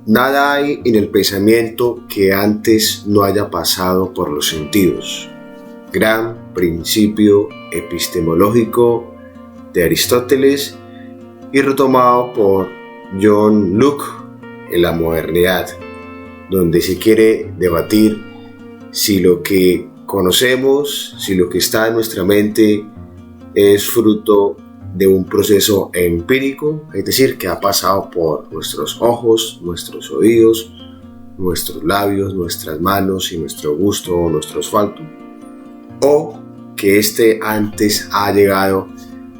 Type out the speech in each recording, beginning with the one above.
Nada hay en el pensamiento que antes no haya pasado por los sentidos. Gran principio epistemológico de Aristóteles y retomado por John Locke en la modernidad, donde se quiere debatir si lo que conocemos, si lo que está en nuestra mente es fruto de un proceso empírico, es decir, que ha pasado por nuestros ojos, nuestros oídos, nuestros labios, nuestras manos y nuestro gusto o nuestro olfato, o que este antes ha llegado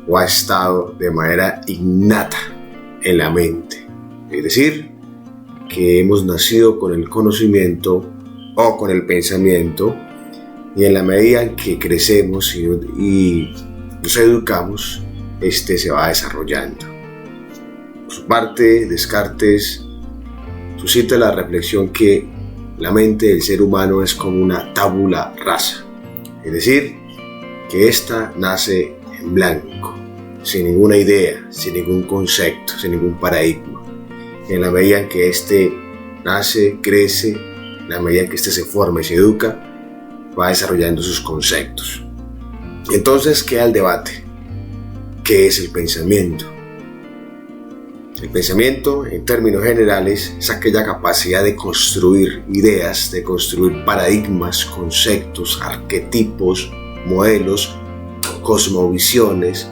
o ha estado de manera innata en la mente, es decir, que hemos nacido con el conocimiento o con el pensamiento, y en la medida en que crecemos y nos educamos, este se va desarrollando. Por su parte, Descartes suscita la reflexión que la mente del ser humano es como una tabula rasa, es decir, que ésta nace en blanco, sin ninguna idea, sin ningún concepto, sin ningún paradigma. En la medida en que éste nace, crece, en la medida en que éste se forma y se educa, va desarrollando sus conceptos. Entonces queda el debate. ¿Qué es el pensamiento? El pensamiento, en términos generales, es aquella capacidad de construir ideas, de construir paradigmas, conceptos, arquetipos, modelos, cosmovisiones,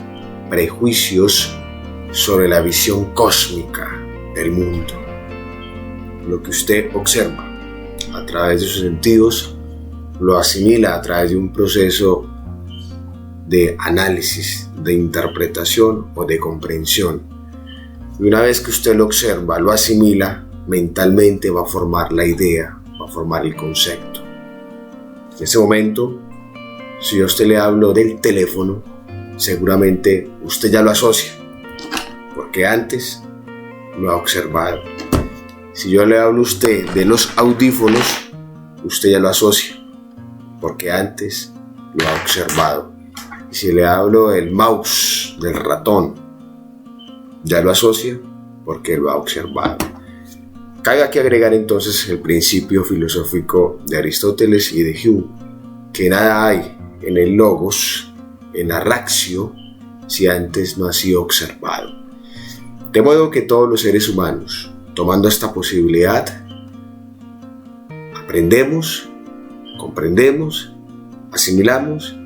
prejuicios sobre la visión cósmica del mundo. Lo que usted observa a través de sus sentidos lo asimila a través de un proceso de análisis, de interpretación o de comprensión. Y una vez que usted lo observa, lo asimila, mentalmente va a formar la idea, va a formar el concepto. En ese momento, si yo a usted le hablo del teléfono, seguramente usted ya lo asocia, porque antes lo ha observado. Si yo le hablo a usted de los audífonos, usted ya lo asocia, porque antes lo ha observado. Y si le hablo del mouse, del ratón, ya lo asocia porque lo ha observado. Cabe aquí agregar entonces el principio filosófico de Aristóteles y de Hume, que nada hay en el logos, en la ratio, si antes no ha sido observado. De modo que todos los seres humanos, tomando esta posibilidad, aprendemos, comprendemos, asimilamos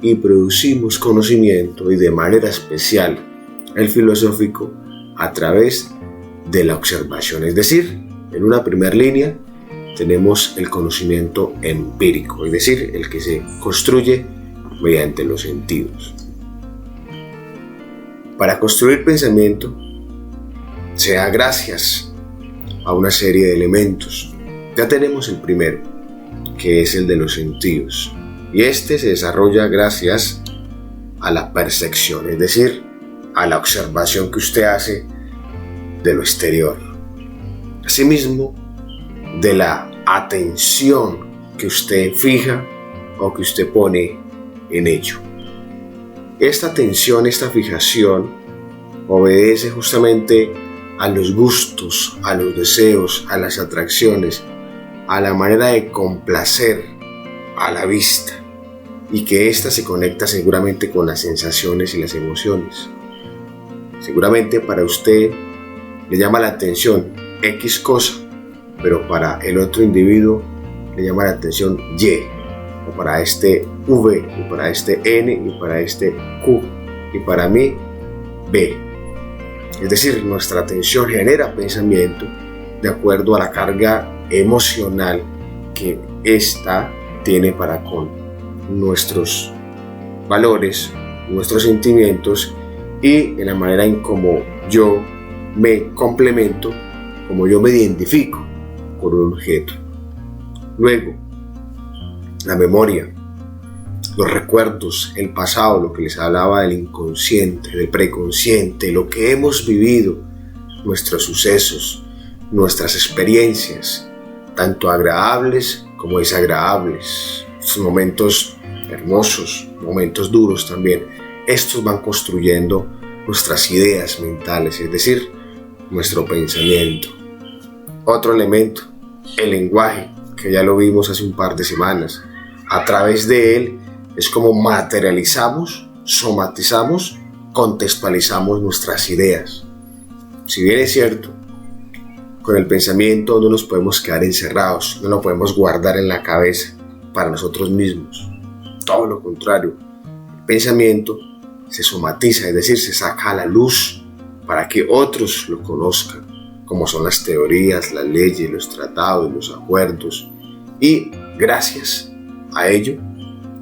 y producimos conocimiento, y de manera especial el filosófico, a través de la observación. Es decir, en una primera línea tenemos el conocimiento empírico, es decir, el que se construye mediante los sentidos. Para construir pensamiento se da gracias a una serie de elementos. Ya tenemos el primero, que es el de los sentidos. Y este se desarrolla gracias a la percepción, es decir, a la observación que usted hace de lo exterior. Asimismo, de la atención que usted fija o que usted pone en ello. Esta atención, esta fijación, obedece justamente a los gustos, a los deseos, a las atracciones, a la manera de complacer a la vista, y que ésta se conecta seguramente con las sensaciones y las emociones. Seguramente para usted le llama la atención X cosa, pero para el otro individuo le llama la atención Y, o para este V, y para este N, y para este Q, y para mí B. Es decir, nuestra atención genera pensamiento de acuerdo a la carga emocional que ésta tiene para con nuestros valores, nuestros sentimientos, y en la manera en cómo yo me complemento, como yo me identifico con un objeto. Luego, la memoria, los recuerdos, el pasado, lo que les hablaba del inconsciente, del preconsciente, lo que hemos vivido, nuestros sucesos, nuestras experiencias, tanto agradables como desagradables, momentos hermosos, momentos duros también. Estos van construyendo nuestras ideas mentales, es decir, nuestro pensamiento. Otro elemento, el lenguaje, que ya lo vimos hace un par de semanas. A través de él es como materializamos, somatizamos, contextualizamos nuestras ideas. Si bien es cierto, con el pensamiento no nos podemos quedar encerrados, no lo podemos guardar en la cabeza para nosotros mismos. Todo lo contrario, el pensamiento se somatiza, es decir, se saca a la luz para que otros lo conozcan, como son las teorías, las leyes, los tratados, los acuerdos. Y gracias a ello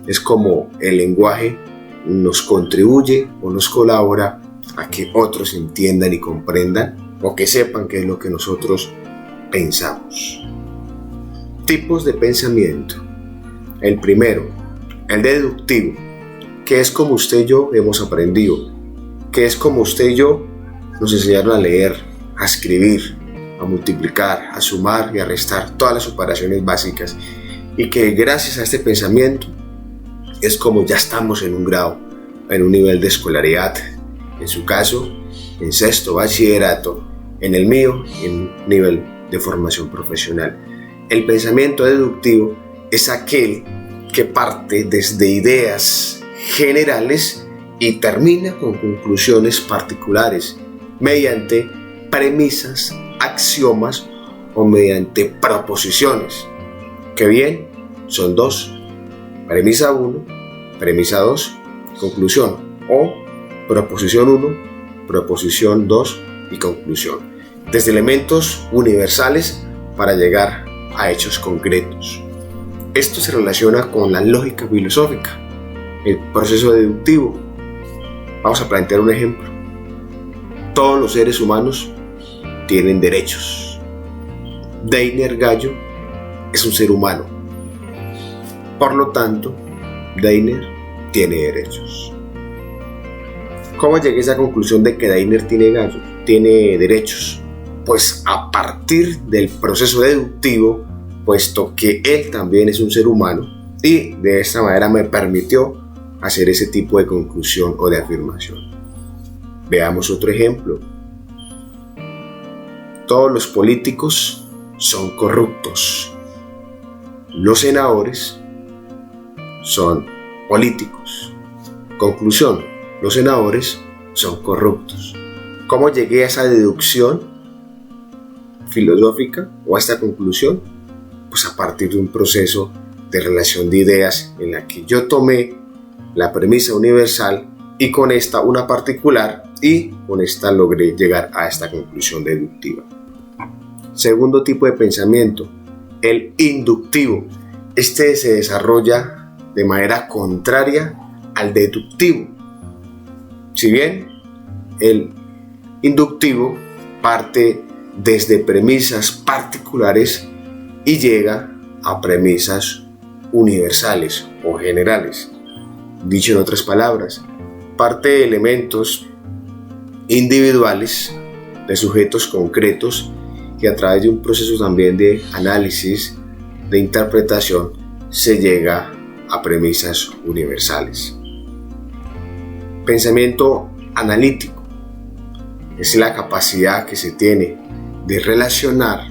es como el lenguaje nos contribuye o nos colabora a que otros entiendan y comprendan o que sepan qué es lo que nosotros pensamos. Tipos de pensamiento. El primero, el deductivo, que es como usted y yo hemos aprendido, que es como usted y yo nos enseñaron a leer, a escribir, a multiplicar, a sumar y a restar, todas las operaciones básicas, y que gracias a este pensamiento es como ya estamos en un grado, en un nivel de escolaridad, en su caso, en sexto bachillerato, en el mío, en un nivel de formación profesional. El pensamiento deductivo es aquel que parte desde ideas generales y termina con conclusiones particulares, mediante premisas, axiomas o mediante proposiciones, que bien son dos: premisa 1, premisa 2, conclusión, o proposición 1, proposición 2 y conclusión, desde elementos universales para llegar a hechos concretos. Esto se relaciona con la lógica filosófica, el proceso deductivo. Vamos a plantear un ejemplo. Todos los seres humanos tienen derechos. Deiner Gallo es un ser humano. Por lo tanto, Deiner tiene derechos. ¿Cómo llegué a esa conclusión de que Deiner tiene derechos? Pues a partir del proceso deductivo, puesto que él también es un ser humano, y de esta manera me permitió hacer ese tipo de conclusión o de afirmación. Veamos otro ejemplo. Todos los políticos son corruptos. Los senadores son políticos. Conclusión: los senadores son corruptos. ¿Cómo llegué a esa deducción filosófica o a esta conclusión? Pues a partir de un proceso de relación de ideas en la que yo tomé la premisa universal y con esta una particular, y con esta logré llegar a esta conclusión deductiva. Segundo tipo de pensamiento, el inductivo. Este se desarrolla de manera contraria al deductivo. Si bien el inductivo parte desde premisas particulares y llega a premisas universales o generales. Dicho en otras palabras, parte de elementos individuales, de sujetos concretos, y a través de un proceso también de análisis, de interpretación, se llega a premisas universales. Pensamiento analítico es la capacidad que se tiene de relacionar,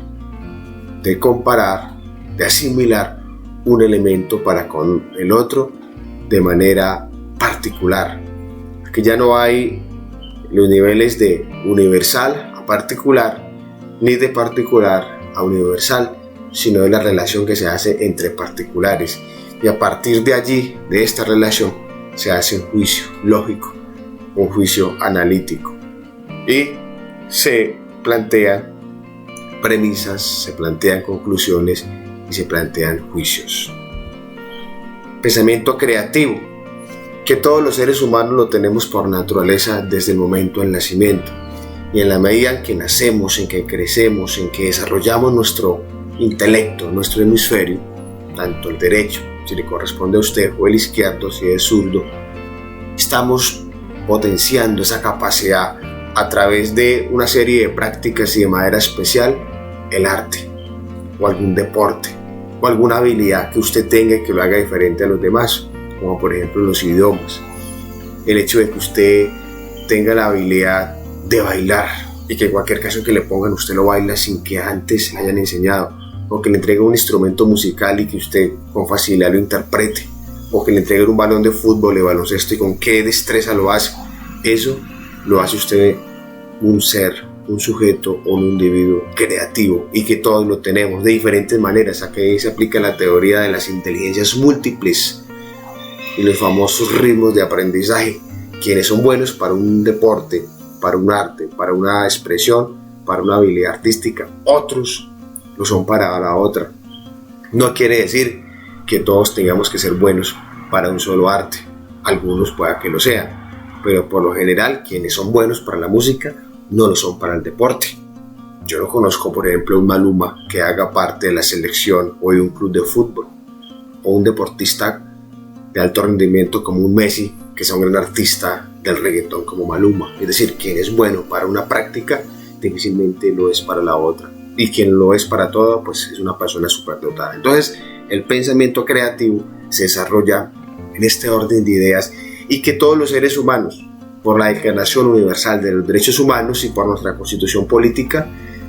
de comparar, de asimilar un elemento para con el otro de manera particular. Aquí ya no hay los niveles de universal a particular, ni de particular a universal, sino de la relación que se hace entre particulares. Y a partir de allí, de esta relación, se hace un juicio lógico, un juicio analítico. Y se plantean premisas, se plantean conclusiones y se plantean juicios. Pensamiento creativo, que todos los seres humanos lo tenemos por naturaleza desde el momento del nacimiento. Y en la medida en que nacemos, en que crecemos, en que desarrollamos nuestro intelecto, nuestro hemisferio, tanto el derecho, si le corresponde a usted, o el izquierdo, si es zurdo, estamos potenciando esa capacidad a través de una serie de prácticas y de manera especial el arte, o algún deporte, o alguna habilidad que usted tenga que lo haga diferente a los demás, como por ejemplo los idiomas. El hecho de que usted tenga la habilidad de bailar, y que cualquier canción que le pongan usted lo baila sin que antes le hayan enseñado, o que le entreguen un instrumento musical y que usted con facilidad lo interprete, o que le entreguen un balón de fútbol, de baloncesto y con qué destreza lo hace. Eso lo hace usted un ser, un sujeto o un individuo creativo, y que todos lo tenemos de diferentes maneras. Aquí se aplica la teoría de las inteligencias múltiples y los famosos ritmos de aprendizaje. Quienes son buenos para un deporte, para un arte, para una expresión, para una habilidad artística, otros lo son para la otra. No quiere decir que todos tengamos que ser buenos para un solo arte. Algunos pueda que lo sean, pero por lo general quienes son buenos para la música no lo son para el deporte. Yo no conozco, por ejemplo, un Maluma que haga parte de la selección o de un club de fútbol, o un deportista de alto rendimiento como un Messi, que sea un gran artista del reggaetón como Maluma. Es decir, quien es bueno para una práctica difícilmente lo es para la otra, y quien lo es para todo pues es una persona superdotada. Entonces el pensamiento creativo se desarrolla en este orden de ideas, y que todos los seres humanos, por la Declaración Universal de los Derechos Humanos y por nuestra Constitución Política,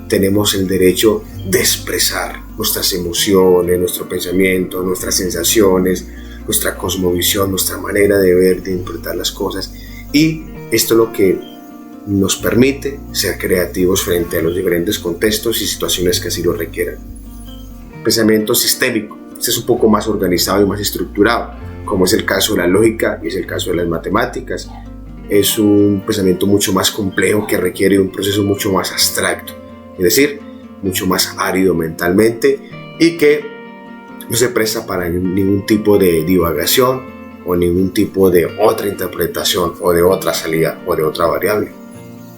tenemos el derecho de expresar nuestras emociones, nuestro pensamiento, nuestras sensaciones, nuestra cosmovisión, nuestra manera de ver, de interpretar las cosas, y esto es lo que nos permite ser creativos frente a los diferentes contextos y situaciones que así lo requieran. Pensamiento sistémico, este es un poco más organizado y más estructurado, como es el caso de la lógica y es el caso de las matemáticas. Es un pensamiento mucho más complejo que requiere un proceso mucho más abstracto, es decir, mucho más árido mentalmente, y que no se presta para ningún tipo de divagación o ningún tipo de otra interpretación o de otra salida o de otra variable.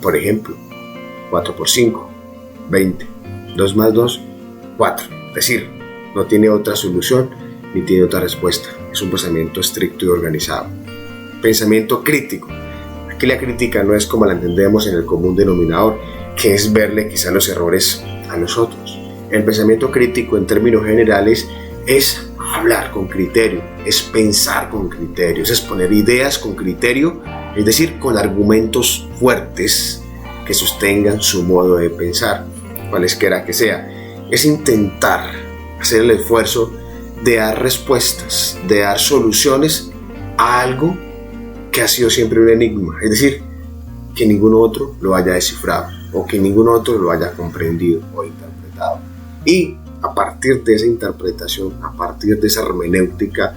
Por ejemplo, 4 por 5, 20, 2 más 2, 4. Es decir, no tiene otra solución ni tiene otra respuesta. Es un pensamiento estricto y organizado. Pensamiento crítico. Aquí la crítica no es como la entendemos en el común denominador, que es verle quizá los errores a nosotros. El pensamiento crítico en términos generales es hablar con criterio, es pensar con criterio, es exponer ideas con criterio, es decir, con argumentos fuertes que sostengan su modo de pensar, cualesquiera que sea. Es intentar hacer el esfuerzo de dar respuestas, de dar soluciones a algo que ha sido siempre un enigma, es decir, que ningún otro lo haya descifrado o que ningún otro lo haya comprendido o interpretado. Y a partir de esa interpretación, a partir de esa hermenéutica,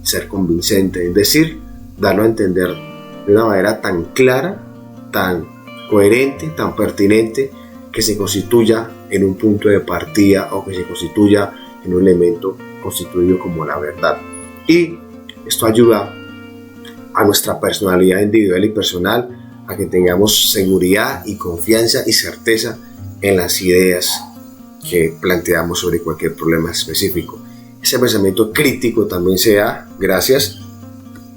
ser convincente, es decir, darlo a entender de una manera tan clara, tan coherente, tan pertinente, que se constituya en un punto de partida o que se constituya en un elemento constituido como la verdad. Y esto ayuda a nuestra personalidad individual y personal a que tengamos seguridad y confianza y certeza en las ideas que planteamos sobre cualquier problema específico. Ese pensamiento crítico también se da gracias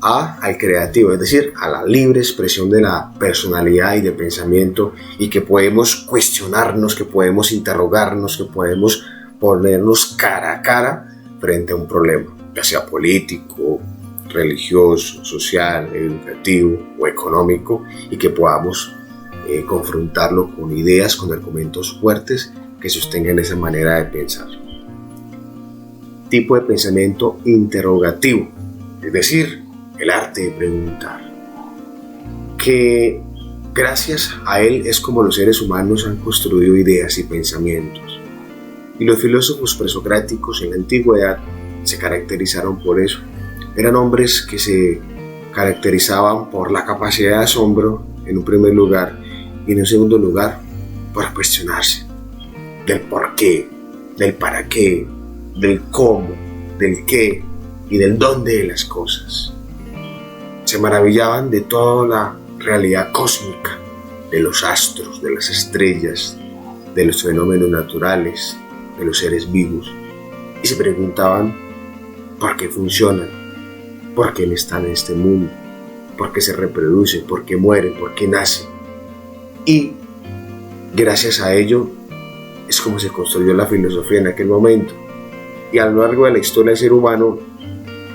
al creativo, es decir, a la libre expresión de la personalidad y de pensamiento, y que podemos cuestionarnos, que podemos interrogarnos, que podemos ponernos cara a cara frente a un problema, ya sea político, religioso, social, educativo o económico, y que podamos confrontarlo con ideas, con argumentos fuertes que sostengan esa manera de pensar. Tipo de pensamiento interrogativo, es decir, el arte de preguntar, que gracias a él es como los seres humanos han construido ideas y pensamientos. Y los filósofos presocráticos en la antigüedad se caracterizaron por eso. Eran hombres que se caracterizaban por la capacidad de asombro en un primer lugar, y en un segundo lugar por cuestionarse del por qué, del para qué, del cómo, del qué y del dónde de las cosas. Se maravillaban de toda la realidad cósmica, de los astros, de las estrellas, de los fenómenos naturales, de los seres vivos, y se preguntaban por qué funcionan, por qué están en este mundo, por qué se reproducen, por qué mueren, por qué nacen. Y gracias a ello es como se construyó la filosofía en aquel momento. Y a lo largo de la historia del ser humano,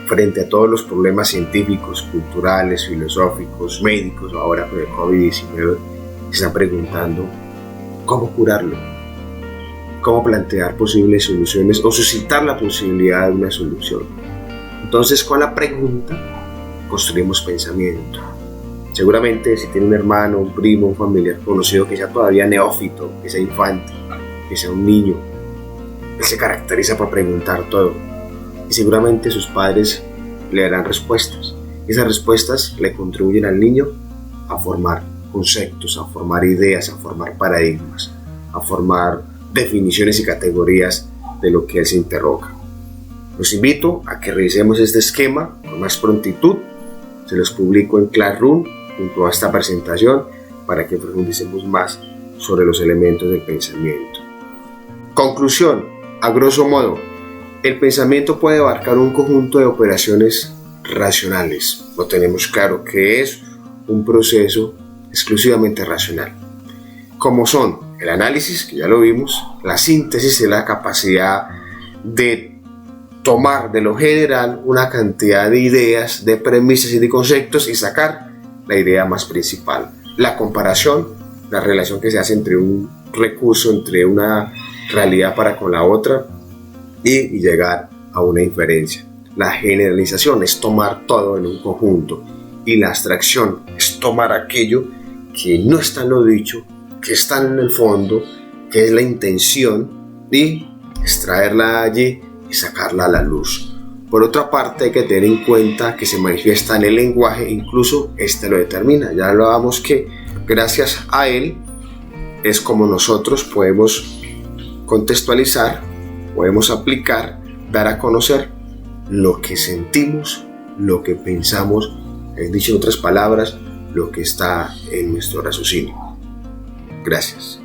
frente a todos los problemas científicos, culturales, filosóficos, médicos, ahora con el COVID-19, se están preguntando cómo curarlo, cómo plantear posibles soluciones o suscitar la posibilidad de una solución. Entonces, con la pregunta construimos pensamiento. Seguramente si tiene un hermano, un primo, un familiar conocido que sea todavía neófito, que sea infante, que sea un niño, él se caracteriza por preguntar todo y seguramente sus padres le darán respuestas. Esas respuestas le contribuyen al niño a formar conceptos, a formar ideas, a formar paradigmas, a formar definiciones y categorías de lo que él se interroga. Los invito a que revisemos este esquema con más prontitud. Se los publico en Classroom junto a esta presentación para que profundicemos más sobre los elementos del pensamiento. Conclusión, a grosso modo, el pensamiento puede abarcar un conjunto de operaciones racionales. No tenemos claro que es un proceso exclusivamente racional, como son el análisis, que ya lo vimos, la síntesis es la capacidad de tomar de lo general una cantidad de ideas, de premisas y de conceptos y sacar la idea más principal. La comparación, la relación que se hace entre un recurso, entre una realidad para con la otra y llegar a una inferencia. La generalización es tomar todo en un conjunto y la abstracción es tomar aquello que no está en lo dicho, que está en el fondo, que es la intención y extraerla de allí y sacarla a la luz. Por otra parte, hay que tener en cuenta que se manifiesta en el lenguaje, incluso este lo determina. Ya hablábamos que gracias a él es como nosotros podemos contextualizar, podemos aplicar, dar a conocer lo que sentimos, lo que pensamos, es dicho en otras palabras, lo que está en nuestro raciocinio. Gracias.